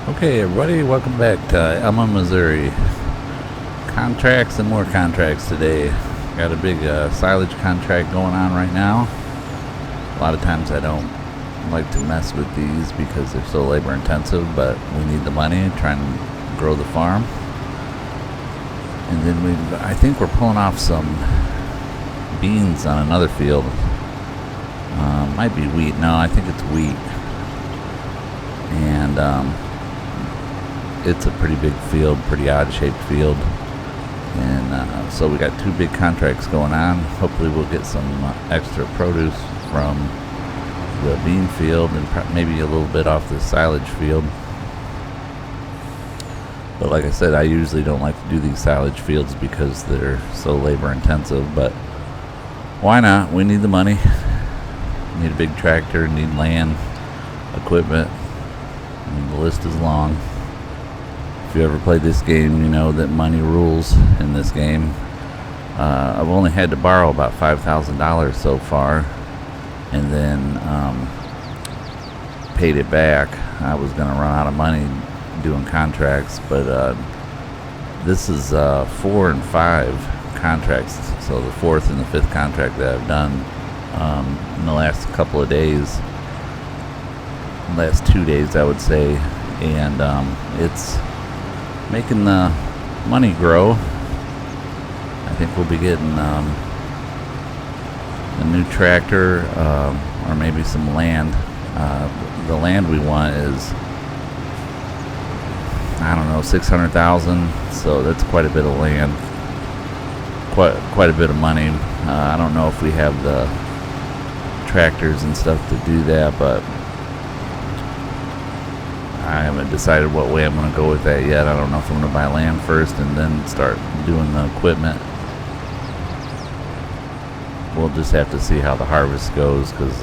Okay, everybody, welcome back to Elma, Missouri. Contracts and more contracts today. Got a big silage contract going on right now. A lot of times I don't like to mess with these because they're so labor intensive, but we need the money trying to grow the farm. And then I think we're pulling off some beans on another field. Might be wheat. No, I think it's wheat. And it's a pretty big field, pretty odd shaped field. And so we got two big contracts going on. Hopefully we'll get some extra produce from the bean field and maybe a little bit off the silage field. But like I said, I usually don't like to do these silage fields because they're so labor intensive, but why not? We need the money. Need a big tractor, need land, equipment. I mean, the list is long. If you ever played this game, you know that money rules in this game. I've only had to borrow about $5,000 so far, and then paid it back. I was going to run out of money doing contracts, but this is 4 and 5 contracts, so the 4th and the 5th contract that I've done in the last couple of days, last 2 days I would say, and it's making the money grow. I think we'll be getting a new tractor or maybe some land. The land we want is, I don't know, 600,000, so that's quite a bit of land, quite a bit of money. I don't know if we have the tractors and stuff to do that, but I haven't decided what way I'm going to go with that yet. I don't know if I'm going to buy land first and then start doing the equipment. We'll just have to see how the harvest goes, because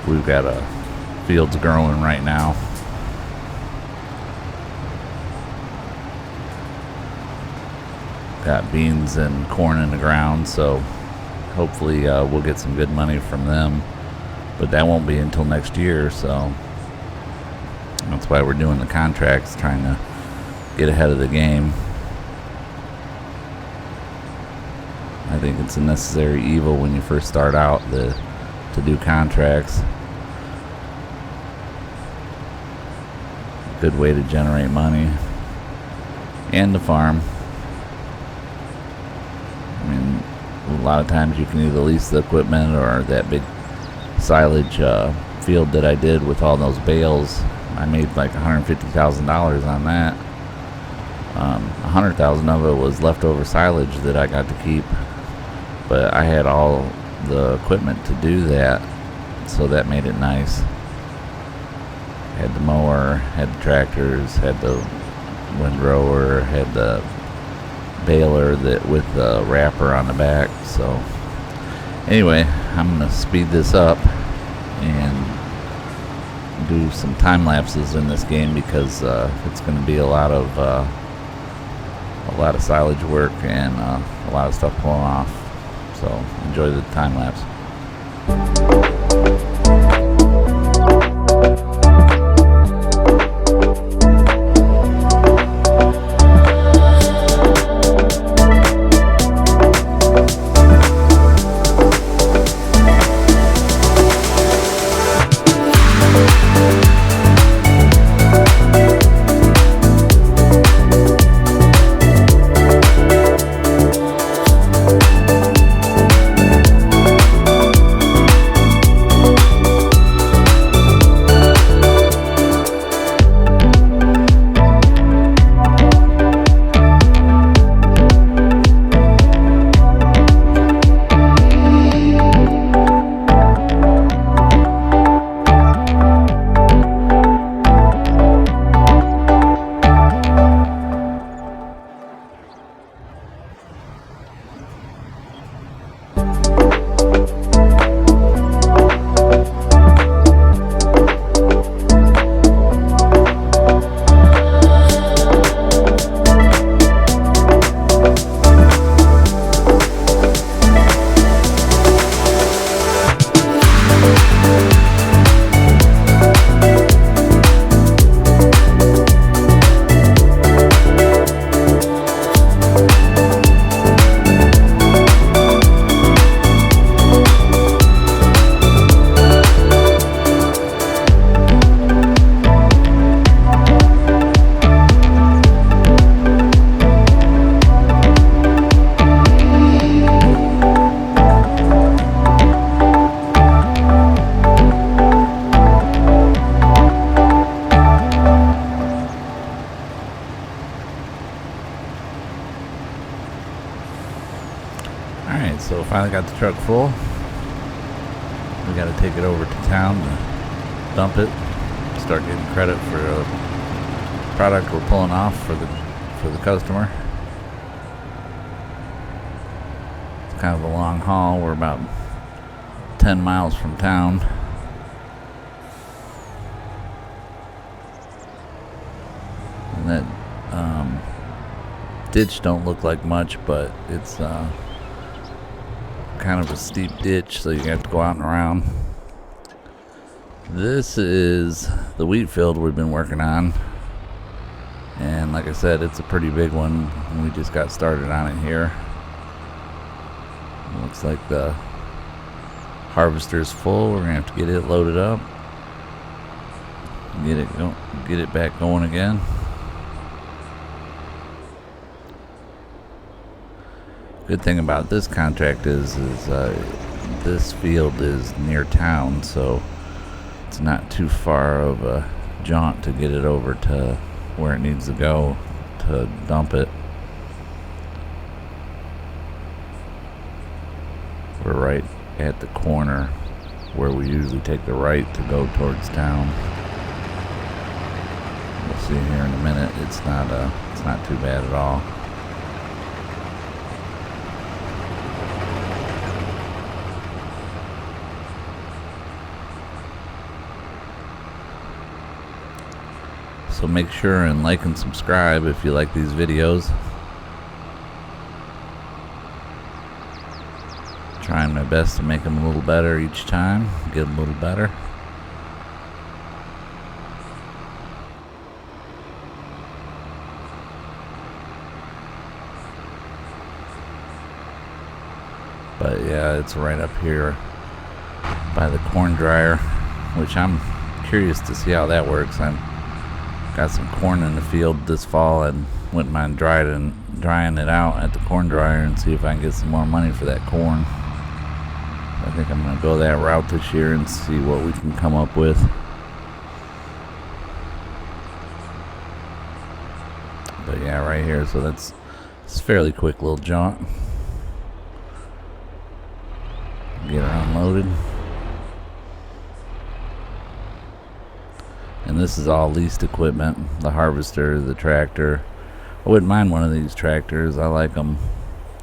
we've got fields growing right now. Got beans and corn in the ground, so hopefully we'll get some good money from them, but that won't be until next year, so that's why we're doing the contracts, trying to get ahead of the game. I think it's a necessary evil when you first start out to do contracts. Good way to generate money and to farm. I mean, a lot of times you can either lease the equipment or that big silage field that I did with all those bales. I made like $150,000 on that. 100,000 of it was leftover silage that I got to keep, but I had all the equipment to do that, so that made it nice. Had the mower, had the tractors, had the windrower, had the baler that with the wrapper on the back. So anyway, I'm gonna speed this up and do some time lapses in this game, because it's going to be a lot of silage work and a lot of stuff pulling off. So enjoy the time lapse. finally got the truck full. We got to take it over to town to dump it, start getting credit for the product we're pulling off for the customer. It's kind of a long haul. We're about 10 miles from town. And that ditch don't look like much, but it's kind of a steep ditch, so you have to go out and around. This is the wheat field we've been working on, and like I said, it's a pretty big one. We just got started on it here. It looks like the harvester's full. We're gonna have to get it loaded up, get it back going again. Good thing about this contract is this field is near town, so it's not too far of a jaunt to get it over to where it needs to go to dump it. We're right at the corner where we usually take the right to go towards town. We'll see here in a minute. It's not too bad at all. So make sure and like and subscribe if you like these videos. Trying my best to make them a little better each time, get them a little better. But yeah, it's right up here by the corn dryer, which I'm curious to see how that works. I've got some corn in the field this fall and wouldn't mind drying it out at the corn dryer and see if I can get some more money for that corn. I think I'm gonna go that route this year and see what we can come up with. But yeah, right here, so it's a fairly quick little jaunt. Get her unloaded. And this is all leased equipment, the harvester, the tractor. I wouldn't mind one of these tractors. I like them.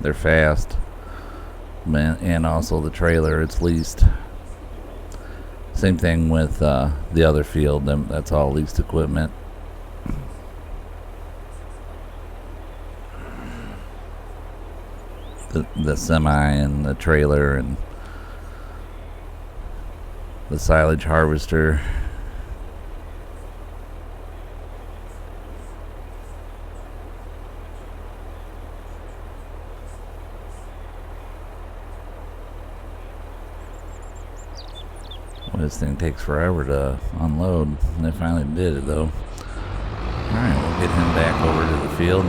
They're fast. And also the trailer, it's leased. Same thing with the other field. That's all leased equipment. The semi and the trailer and the silage harvester. This thing takes forever to unload, and they finally did it though. Alright, we'll get him back over to the field.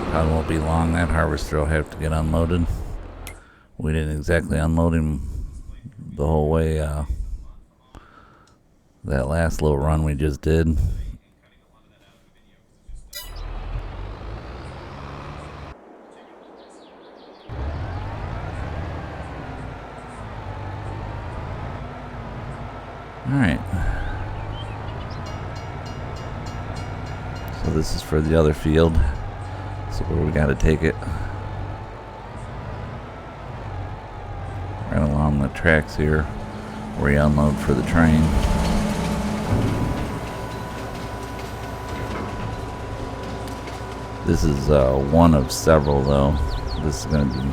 Probably won't be long. That harvester will have to get unloaded. We didn't exactly unload him the whole way that last little run we just did. Alright, so this is for the other field, so where we gotta take it. Right along the tracks here, where you unload for the train. This is one of several though. This is gonna be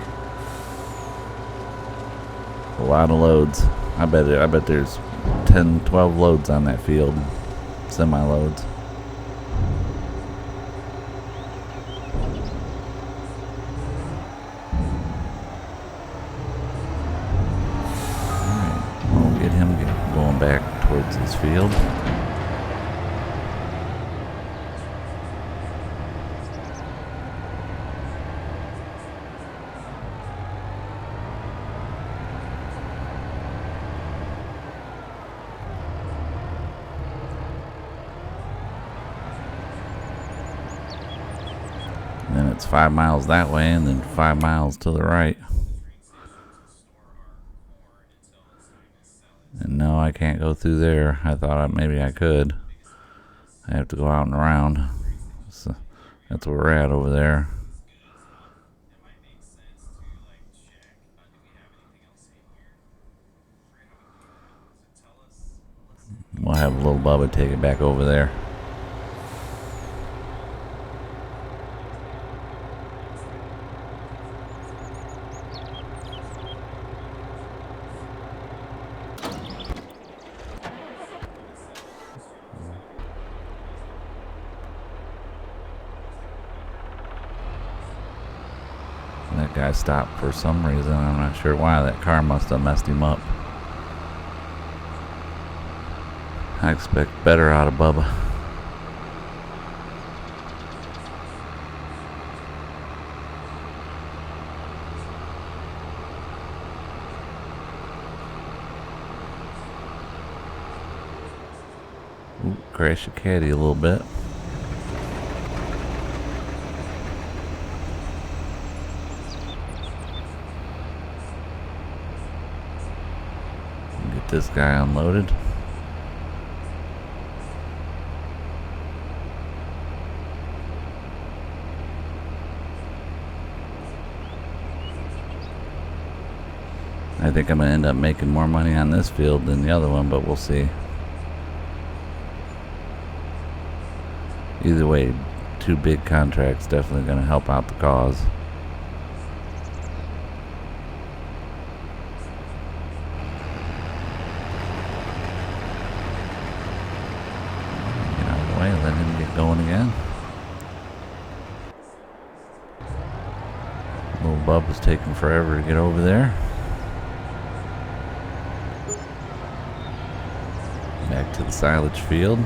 a lot of loads. I bet there's 10, 12 loads on that field, semi-loads. Alright, we'll get him going back towards his field. Then it's 5 miles that way and then 5 miles to the right. I can't go through there. I thought maybe I could. I have to go out and around. So that's where we're at over there. We'll have little Bubba take it back over there. That guy stopped for some reason. I'm not sure why. That car must have messed him up. I expect better out of Bubba. Ooh, crash the caddy a little bit. Get this guy unloaded. I think I'm going to end up making more money on this field than the other one, but we'll see. Either way, 2 big contracts definitely going to help out the cause. Get out of the way, let him get going again. Little Bub is taking forever to get over there. Back to the silage field.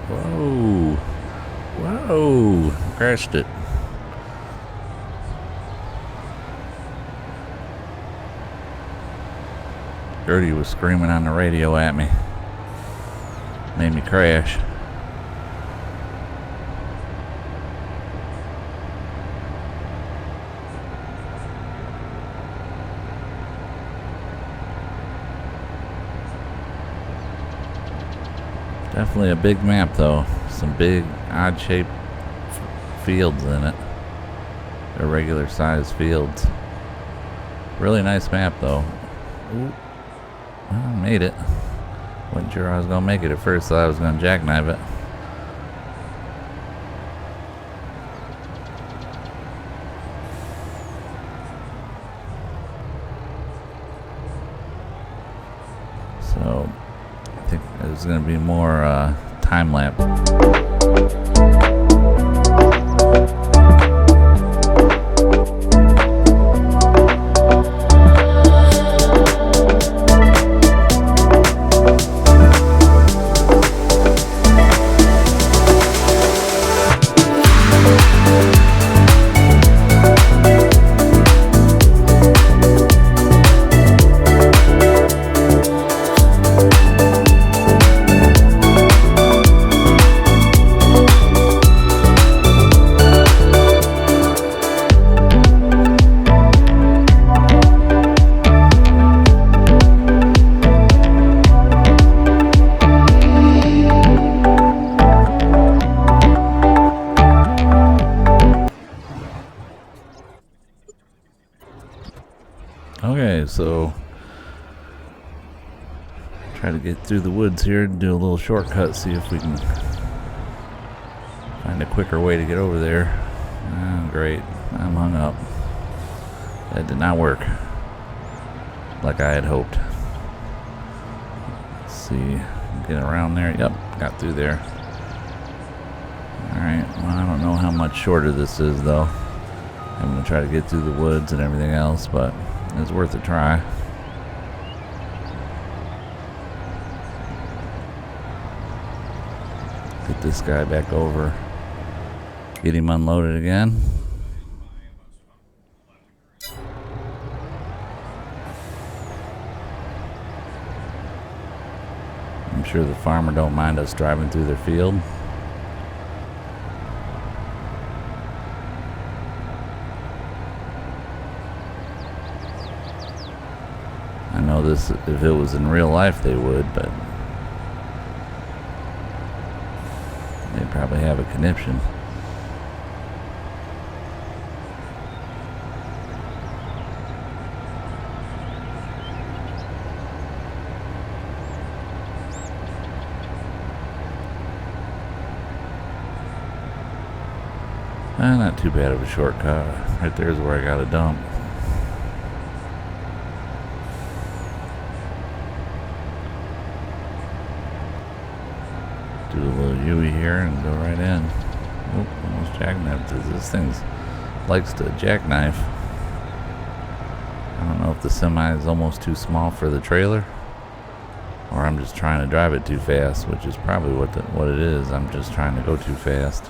Whoa. Whoa. Crashed it. Gertie was screaming on the radio at me. Made me crash. Definitely a big map though. Some big odd shaped fields in it. Irregular sized fields. Really nice map though. Ooh. Well, I made it. Wasn't sure I was gonna make it at first, thought I was gonna jackknife it. So I think there's gonna be more time lapse. Okay, so try to get through the woods here and do a little shortcut, see if we can find a quicker way to get over there. Oh, great, I'm hung up. That did not work like I had hoped. Let's see, get around there. Yep, got through there. Alright, well, I don't know how much shorter this is though. I'm gonna try to get through the woods and everything else, but it's worth a try. Get this guy back over. Get him unloaded again. I'm sure the farmer don't mind us driving through their field. I know this, if it was in real life they would, but they probably have a conniption. Not too bad of a shortcut. Right there's where I got a dump. Do a little U-ey here and go right in. Oop, almost jackknifed. This thing likes to jackknife. I don't know if the semi is almost too small for the trailer, or I'm just trying to drive it too fast, which is probably what it is. I'm just trying to go too fast.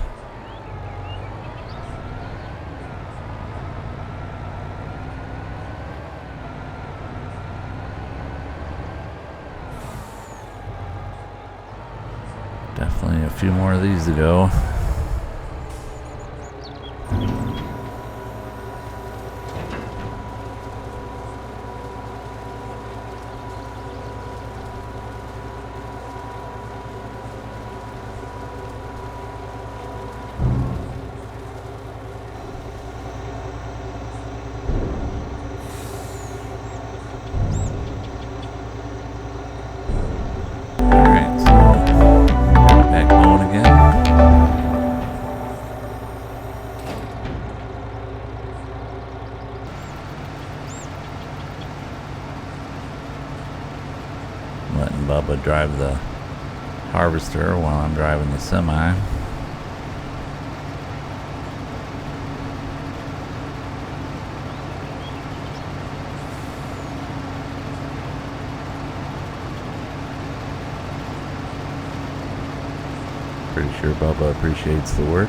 Definitely a few more of these to go. Letting Bubba drive the harvester while I'm driving the semi. Pretty sure Bubba appreciates the work.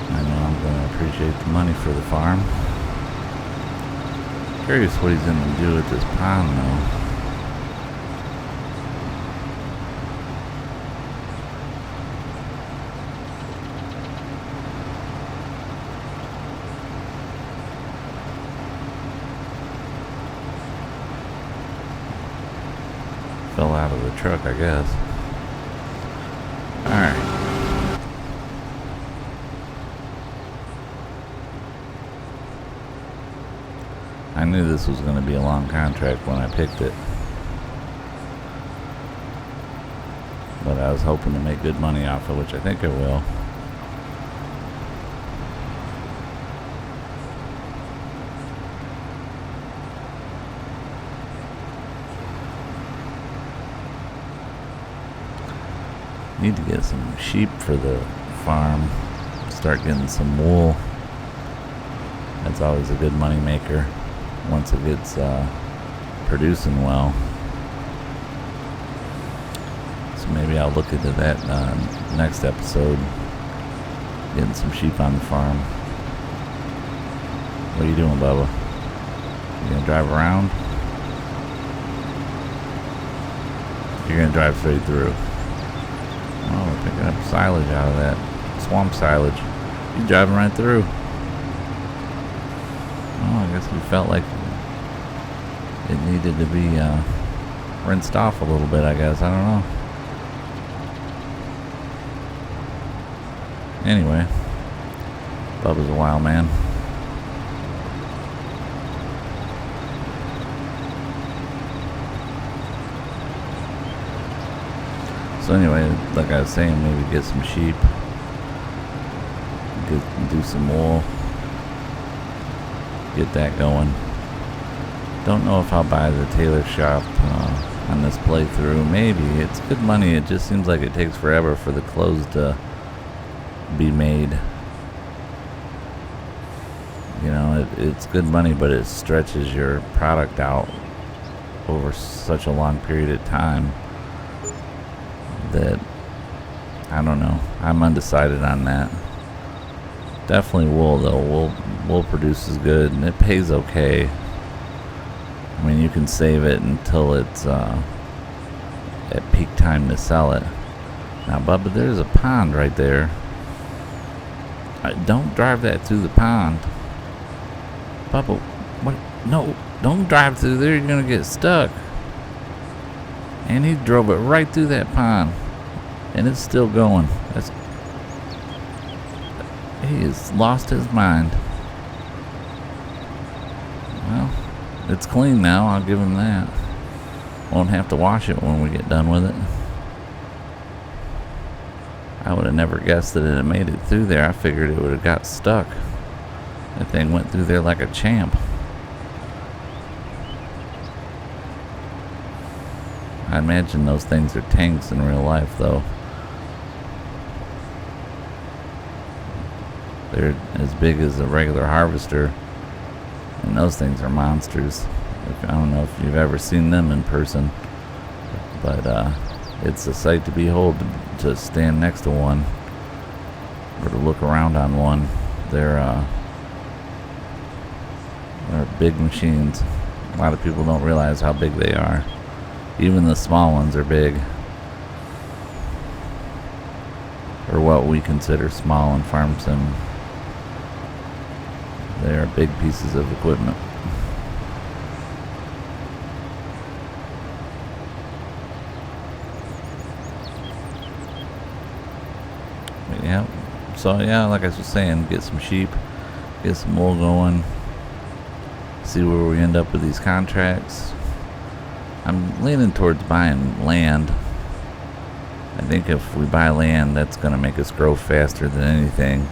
I know I'm going to appreciate the money for the farm. Curious what he's going to do with this pond though. Fell out of the truck, I guess. Alright. I knew this was going to be a long contract when I picked it. But I was hoping to make good money off it, which I think I will. Need to get some sheep for the farm. Start getting some wool. That's always a good money maker once it gets producing well. So maybe I'll look into that next episode. Getting some sheep on the farm. What are you doing, Bubba? You gonna drive around? You're gonna drive straight through. Oh, we're picking up silage out of that. Swamp silage. He's driving right through. Oh, I guess we felt like it needed to be rinsed off a little bit, I guess. I don't know. Anyway, Bubba's a wild man. So anyway, like I was saying, maybe get some sheep, do some wool, get that going. Don't know if I'll buy the tailor shop on this playthrough. Maybe. It's good money. It just seems like it takes forever for the clothes to be made. You know, it's good money, but it stretches your product out over such a long period of time that, I don't know. I'm undecided on that. Definitely wool, though. Wool produces good, and it pays okay. I mean, you can save it until it's time to sell it. Now, Bubba, there's a pond right there. Don't drive that through the pond. Bubba, what? No, don't drive through there. You're going to get stuck. And he drove it right through that pond. And it's still going. He has lost his mind. Well, it's clean now. I'll give him that. Won't have to wash it when we get done with it. I would have never guessed that it had made it through there. I figured it would have got stuck. That thing went through there like a champ. I imagine those things are tanks in real life, though. They're as big as a regular harvester, and those things are monsters. I don't know if you've ever seen them in person, but it's a sight to behold to stand next to one or to look around on one. They're big machines. A lot of people don't realize how big they are. Even the small ones are big, or what we consider small in farm sim. They are big pieces of equipment. Yeah, so yeah, like I was saying, get some sheep, get some wool going, see where we end up with these contracts. I'm leaning towards buying land. I think if we buy land, that's going to make us grow faster than anything.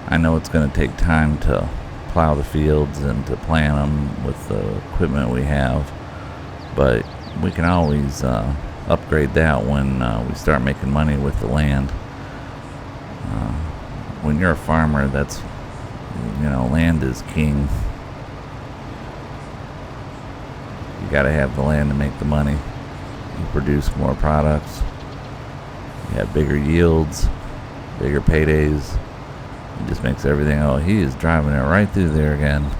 I know it's going to take time to plow the fields and to plant them with the equipment we have, but we can always upgrade that when we start making money with the land. When you're a farmer, that's, land is king. You gotta have the land to make the money. You produce more products. You have bigger yields, bigger paydays. It just makes everything. Oh, he is driving it right through there again.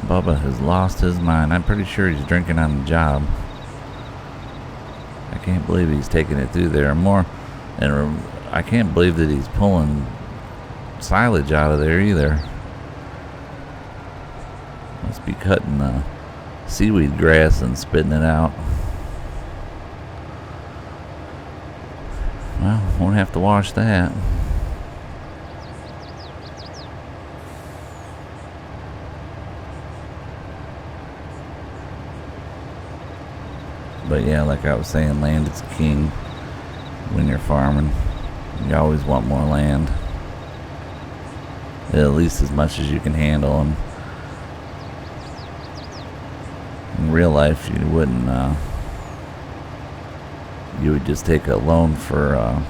Bubba has lost his mind. I'm pretty sure he's drinking on the job. I can't believe he's taking it through there more. And I can't believe that he's pulling silage out of there either. Must be cutting the seaweed grass and spitting it out. Well, won't have to wash that. But yeah, like I was saying, land is king when you're farming. You always want more land, at least as much as you can handle. And in real life, you wouldn't. You would just take a loan for a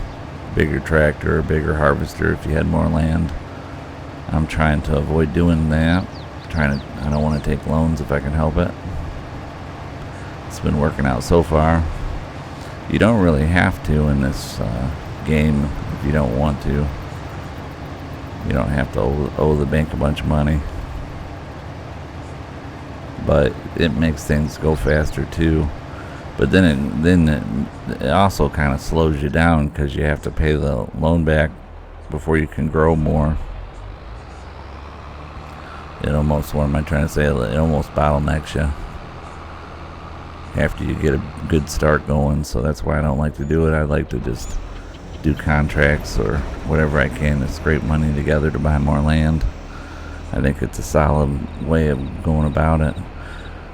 bigger tractor, a bigger harvester if you had more land. I'm trying to avoid doing that. I don't want to take loans if I can help it. It's been working out so far. You don't really have to in this game if you don't want to. You don't have to owe the bank a bunch of money. But it makes things go faster too. But then it also kind of slows you down because you have to pay the loan back before you can grow more. It almost, what am I trying to say? It almost bottlenecks you after you get a good start going. So that's why I don't like to do it. I like to just do contracts or whatever I can to scrape money together to buy more land. I think it's a solid way of going about it.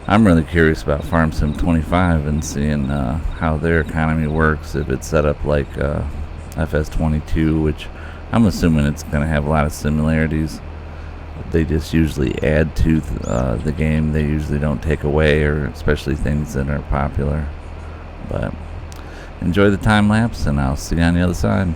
I'm really curious about Farm Sim 25 and seeing how their economy works, if it's set up like Fs22, which I'm assuming it's going to have a lot of similarities. They just usually add to the game. They usually don't take away, or especially things that are popular. But enjoy the time lapse, and I'll see you on the other side.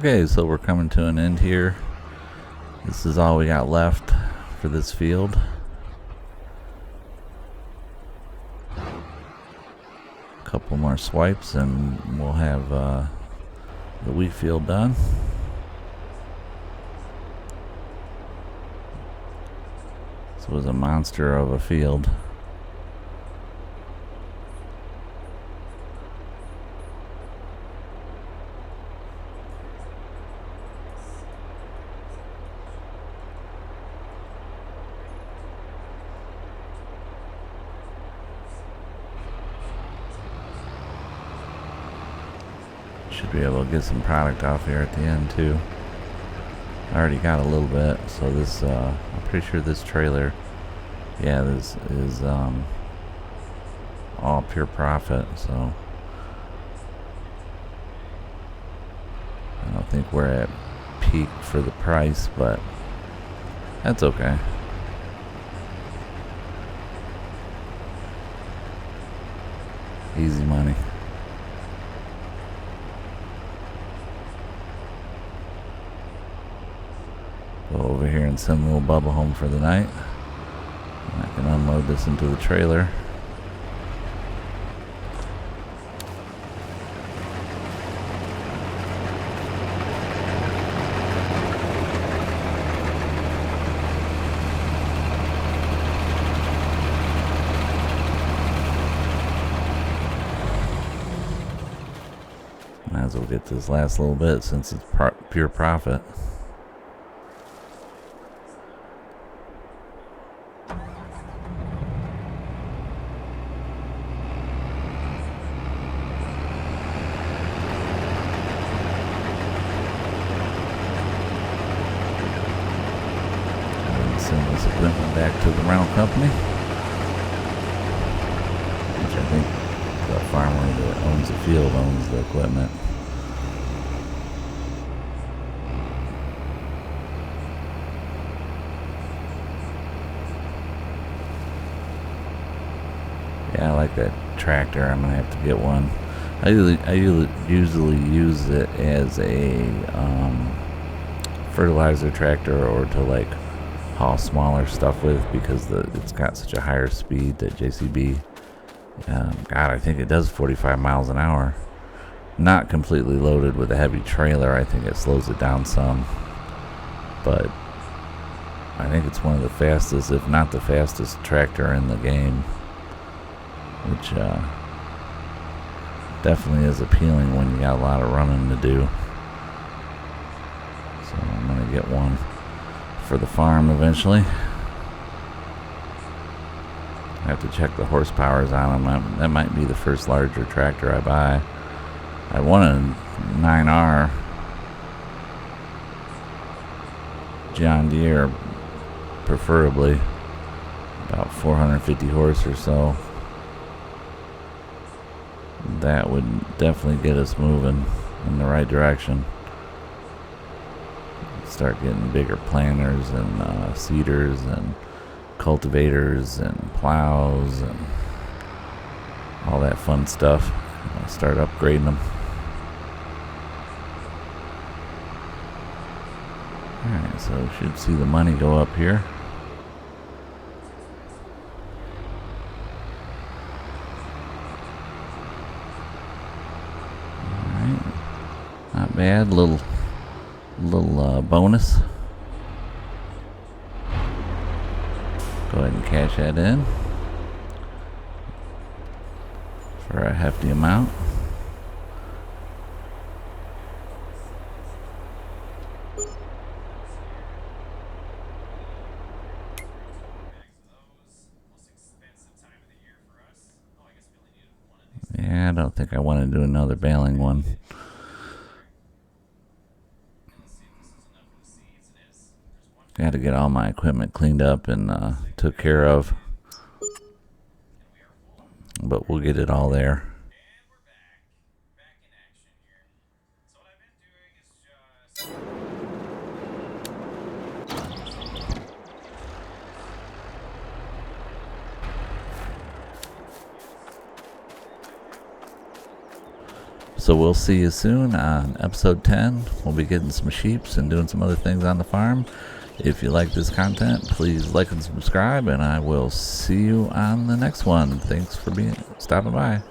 Okay, so we're coming to an end here. This is all we got left for this field. A couple more swipes and we'll have the wheat field done. This was a monster of a field. Should be able to get some product off here at the end too. I already got a little bit, so this I'm pretty sure this trailer, yeah, this is all pure profit, so I don't think we're at peak for the price, but that's okay. Easy money. Go over here and send little Bubba home for the night. And I can unload this into the trailer. Might as well get this last little bit since it's pure profit. Send this equipment back to the rental company, which I think the farmer that owns the field owns the equipment. Yeah, I like that tractor. I'm gonna have to get one. I usually use it as a fertilizer tractor, or to like haul smaller stuff with, because it's got such a higher speed that JCB. God, I think it does 45 miles an hour. Not completely loaded with a heavy trailer. I think it slows it down some, but I think it's one of the fastest, if not the fastest, tractor in the game, which definitely is appealing when you got a lot of running to do. So I'm gonna get one for the farm eventually. I have to check the horsepowers on them. That might be the first larger tractor I buy. I want a 9R John Deere, preferably about 450 horse or so. That would definitely get us moving in the right direction. Start getting bigger planters and seeders and cultivators and plows and all that fun stuff. I'll start upgrading them. Alright, so we should see the money go up here. Alright, not bad. Little bonus. Go ahead and cash that in for a hefty amount. Yeah, I don't think I want to do another baling one. Got to get all my equipment cleaned up and took care of, but we'll get it all there. So we'll see you soon on episode 10. We'll be getting some sheeps and doing some other things on the farm. If you like this content, please like and subscribe, and I will see you on the next one. Thanks for stopping by.